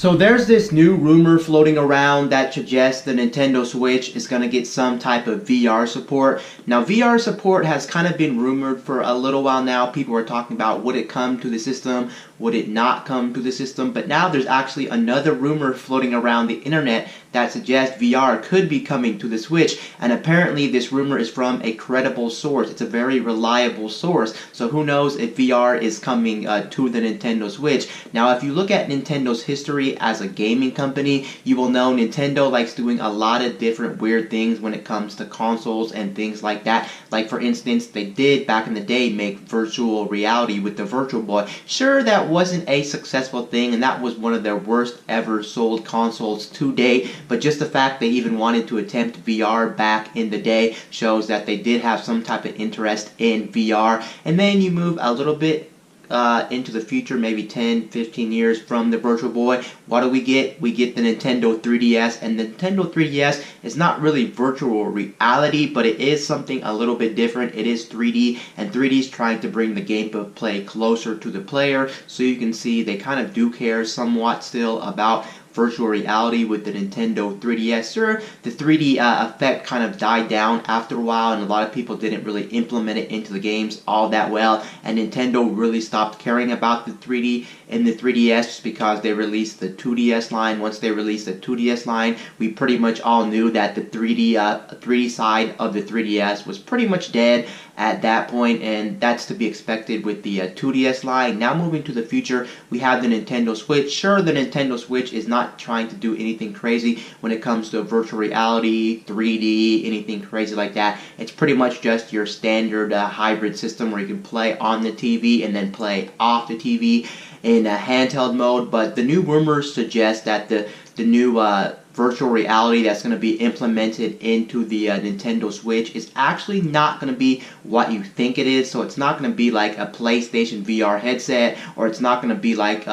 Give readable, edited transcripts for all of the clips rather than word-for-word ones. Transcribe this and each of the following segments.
So there's this new rumor floating around that suggests the Nintendo Switch is going to get some type of VR support. Now VR support has kind of been rumored for a little while now. People are talking about would it come to the system, would it not come to the system, but now there's actually another rumor floating around the internet that suggests VR could be coming to the Switch, and apparently this rumor is from a credible source. It's a very reliable source, so who knows if VR is coming to the Nintendo Switch. Now if you look at Nintendo's history as a gaming company, you will know Nintendo likes doing a lot of different weird things when it comes to consoles and things like that. Like for instance, they did back in the day make virtual reality with the Virtual Boy. Sure, that wasn't a successful thing, and that was one of their worst ever sold consoles to date, but just the fact they even wanted to attempt VR back in the day shows that they did have some type of interest in VR. And then you move a little bit into the future, maybe 10, 15 years from the Virtual Boy, what do we get? We get the Nintendo 3DS, and the Nintendo 3DS is not really virtual reality, but it is something a little bit different. It is 3D, and 3D is trying to bring the gameplay closer to the player, so you can see they kind of do care somewhat still about virtual reality with the Nintendo 3DS. Sure, the 3D effect kind of died down after a while, and a lot of people didn't really implement it into the games all that well, and Nintendo really stopped caring about the 3D in the 3DS just because they released the 2DS line. Once they released the 2DS line, we pretty much all knew that the 3D side of the 3DS was pretty much dead at that point, and that's to be expected with the 2DS line. Now moving to the future, we have the Nintendo Switch. Sure, the Nintendo Switch is not trying to do anything crazy when it comes to virtual reality, 3D, anything crazy like that. It's pretty much just your standard hybrid system where you can play on the TV and then play off the TV in a handheld mode. But the new rumors suggest that the new virtual reality that's going to be implemented into the Nintendo Switch is actually not going to be what you think it is. So it's not going to be like a PlayStation VR headset, or it's not going to be like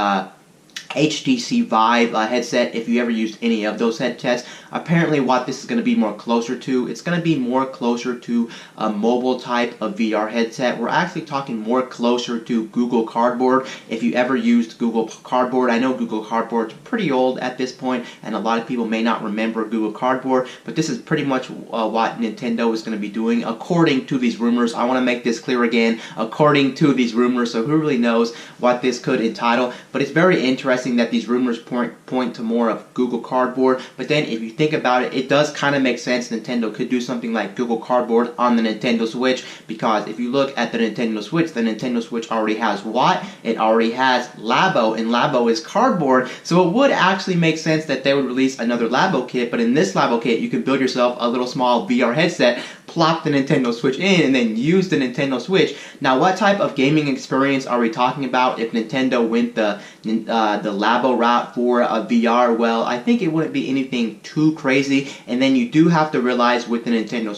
HTC Vive headset, if you ever used any of those headsets. Apparently what this is going to be more closer to, it's going to be more closer to a mobile type of VR headset. We're actually talking more closer to Google Cardboard. If you ever used Google Cardboard, I know Google Cardboard's pretty old at this point, and a lot of people may not remember Google Cardboard, but this is pretty much what Nintendo is going to be doing according to these rumors. I want to make this clear again, according to these rumors, so who really knows what this could entitle. But it's very interesting that these rumors point to more of Google Cardboard, but then if you think about it, it does kind of make sense. Nintendo could do something like Google Cardboard on the Nintendo Switch, because if you look at the Nintendo Switch already has what? It already has Labo, and Labo is cardboard, so it would actually make sense that they would release another Labo kit. But in this Labo kit, you can build yourself a little small VR headset, plop the Nintendo Switch in, and then use the Nintendo Switch. Now, what type of gaming experience are we talking about if Nintendo went the Labo route for a VR? Well, I think it wouldn't be anything too crazy. And then you do have to realize with the Nintendo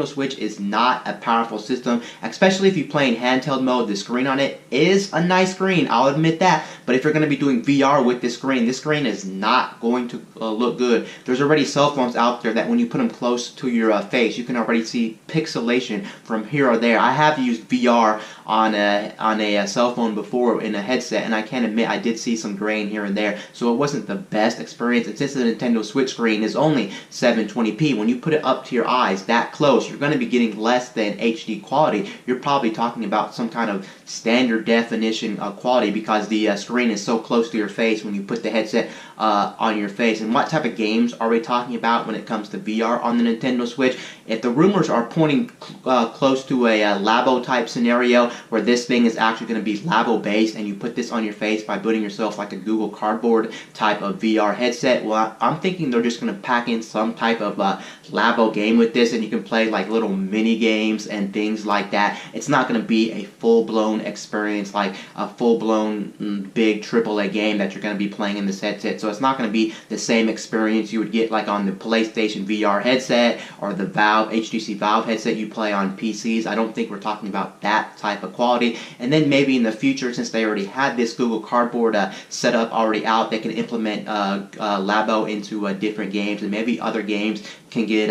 Switch is not a powerful system, especially if you play in handheld mode. The screen on it is a nice screen, I'll admit that, but if you're going to be doing VR with this screen is not going to look good. There's already cell phones out there that when you put them close to your face, you can already see pixelation from here or there. I have used VR on a cell phone before in a headset, and I can admit I did see some grain here and there, so it wasn't the best experience. And since the Nintendo Switch screen is only 720p, when you put it up to your eyes that close, you're going to be getting less than HD quality. You're probably talking about some kind of standard definition quality, because the screen is so close to your face when you put the headset on your face. And what type of games are we talking about when it comes to VR on the Nintendo Switch? If the rumors are pointing close to a Labo type scenario where this thing is actually going to be Labo based, and you put this on your face by building yourself like a Google Cardboard type of VR headset, well, I'm thinking they're just going to pack in some type of Labo game with this, and you can play like little mini games and things like that. It's not going to be a full-blown experience like a full-blown big AAA game that you're going to be playing in this headset. So it's not going to be the same experience you would get like on the PlayStation VR headset or the HTC Valve headset you play on PCs. I don't think we're talking about that type of quality. And then maybe in the future, since they already had this Google Cardboard setup already out, they can implement Labo into different games, and maybe other games can get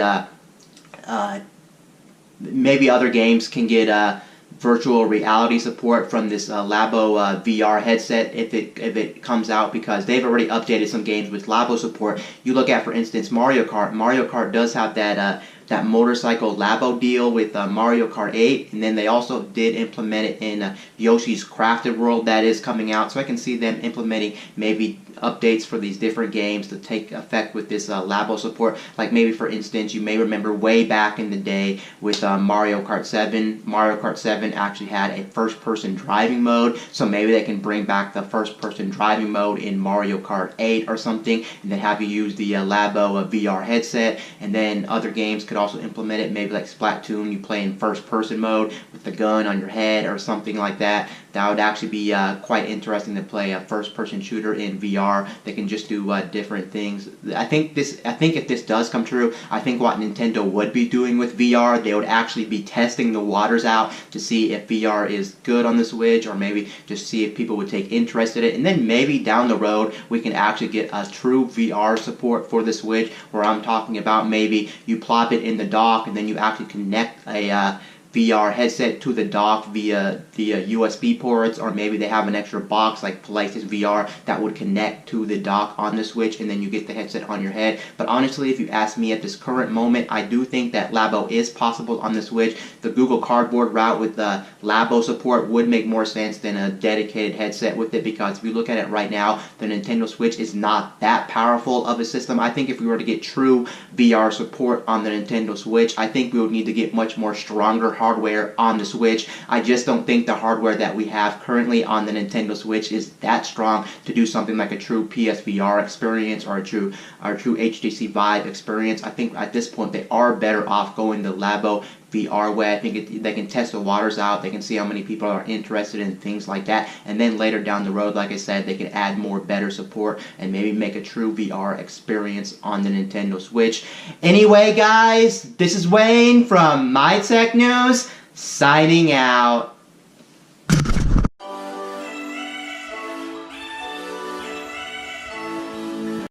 virtual reality support from this Labo VR headset if it comes out, because they've already updated some games with Labo support. You look at, for instance, Mario Kart. Mario Kart does have that motorcycle Labo deal with Mario Kart 8, and then they also did implement it in Yoshi's Crafted World that is coming out. So I can see them implementing maybe updates for these different games to take effect with this Labo support. Like maybe, for instance, you may remember way back in the day with Mario Kart 7. Mario Kart 7 actually had a first-person driving mode, so maybe they can bring back the first-person driving mode in Mario Kart 8 or something, and then have you use the Labo VR headset. And then other games could also implement it, maybe like Splatoon, you play in first-person mode with the gun on your head or something like that. That would actually be quite interesting to play a first-person shooter in VR. They can just do different things. I think if this does come true, I think what Nintendo would be doing with VR, they would actually be testing the waters out to see if VR is good on the Switch, or maybe just see if people would take interest in it. And then maybe down the road, we can actually get a true VR support for the Switch, where I'm talking about maybe you plop it in the dock and then you actually connect a VR headset to the dock via the USB ports, or maybe they have an extra box like PlayStation VR that would connect to the dock on the Switch, and then you get the headset on your head. But honestly, if you ask me at this current moment, I do think that Labo is possible on the Switch. The Google Cardboard route with the Labo support would make more sense than a dedicated headset with it, because if you look at it right now, the Nintendo Switch is not that powerful of a system. I think if we were to get true VR support on the Nintendo Switch, I think we would need to get much more stronger hardware on the Switch. I just don't think the hardware that we have currently on the Nintendo Switch is that strong to do something like a true PSVR experience or a true HTC Vive experience. I think at this point they are better off going the Labo VR way. I think they can test the waters out, they can see how many people are interested in things like that, and then later down the road, like I said, they can add more better support and maybe make a true VR experience on the Nintendo Switch. Anyway, guys, this is Wayne from My Tech News, signing out.